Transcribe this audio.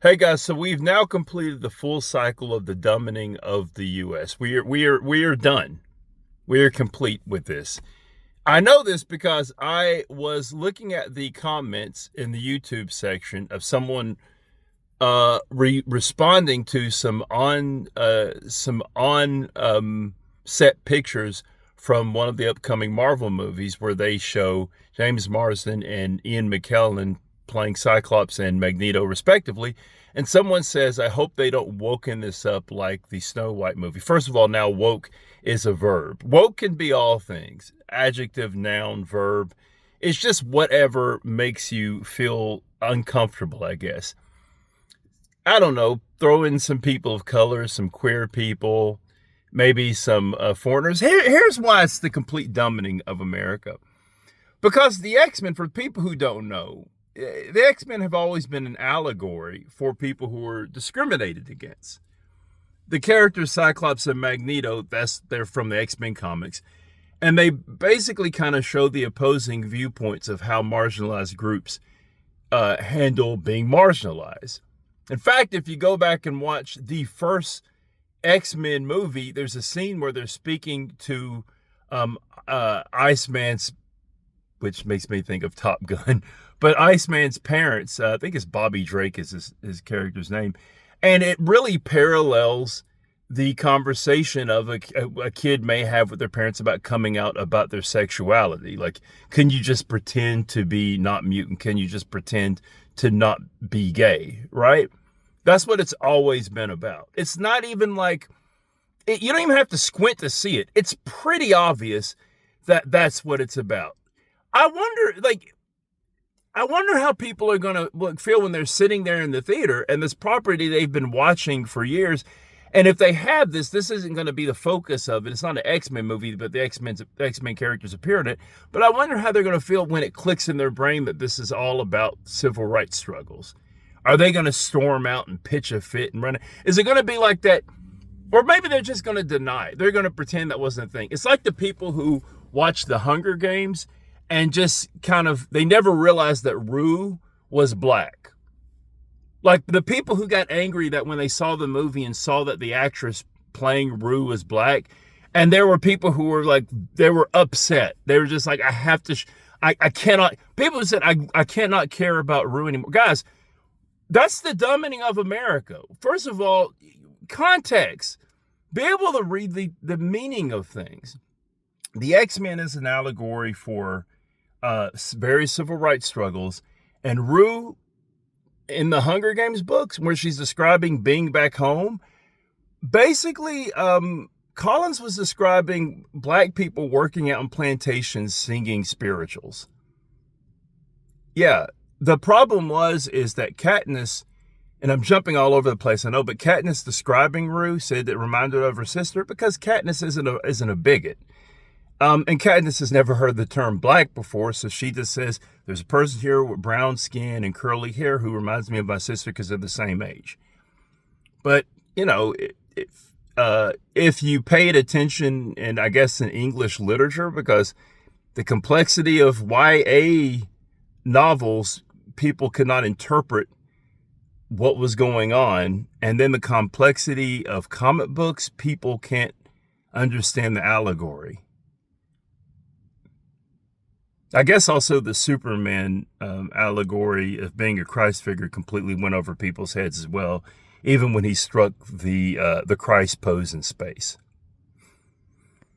Hey guys, so we've now completed the full cycle of the dumbing of the U.S. We are done. We are complete with this. I know this because I was looking at the comments in the YouTube section of someone responding to some on set pictures from one of the upcoming Marvel movies where they show James Marsden and Ian McKellen playing Cyclops and Magneto respectively. And someone says, I hope they don't woken this up like the Snow White movie. First of all, now woke is a verb. Woke can be all things. Adjective, noun, verb. It's just whatever makes you feel uncomfortable, I guess. I don't know, throw in some people of color, some queer people, maybe some foreigners. Here's why it's the complete dumbing of America. Because the X-Men, for people who don't know, the X-Men have always been an allegory for people who are discriminated against. The characters Cyclops and Magneto, they're from the X-Men comics, and they basically kind of show the opposing viewpoints of how marginalized groups handle being marginalized. In fact, if you go back and watch the first X-Men movie, there's a scene where they're speaking to Iceman's, which makes me think of Top Gun, but Iceman's parents, I think it's Bobby Drake is his character's name. And it really parallels the conversation of a kid may have with their parents about coming out about their sexuality. Like, can you just pretend to be not mutant? Can you just pretend to not be gay, right? That's what it's always been about. It's not even like, you don't even have to squint to see it. It's pretty obvious that that's what it's about. I wonder how people are going to feel when they're sitting there in the theater and this property they've been watching for years. And if they have this isn't going to be the focus of it. It's not an X-Men movie, but the X-Men characters appear in it. But I wonder how they're going to feel when it clicks in their brain that this is all about civil rights struggles. Are they going to storm out and pitch a fit and run it? Is it going to be like that? Or maybe they're just going to deny it. They're going to pretend that wasn't a thing. It's like the people who watch the Hunger Games and just they never realized that Rue was black. Like the people who got angry that when they saw the movie and saw that the actress playing Rue was black, and there were people who were like, they were upset. They were just like, I cannot, people said, I cannot care about Rue anymore. Guys, that's the dumbing of America. First of all, context. Be able to read the meaning of things. The X-Men is an allegory for various civil rights struggles, and Rue in the Hunger Games books, where she's describing being back home, basically Collins was describing black people working out on plantations singing spirituals. Yeah, the problem is that Katniss, and I'm jumping all over the place, I know, but Katniss describing Rue said it reminded her of her sister because Katniss isn't a bigot. And Katniss has never heard the term black before, so she just says, there's a person here with brown skin and curly hair who reminds me of my sister because they're the same age. But, if you paid attention, and I guess in English literature, because the complexity of YA novels, people could not interpret what was going on. And then the complexity of comic books, people can't understand the allegory. I guess also the Superman allegory of being a Christ figure completely went over people's heads as well, even when he struck the Christ pose in space.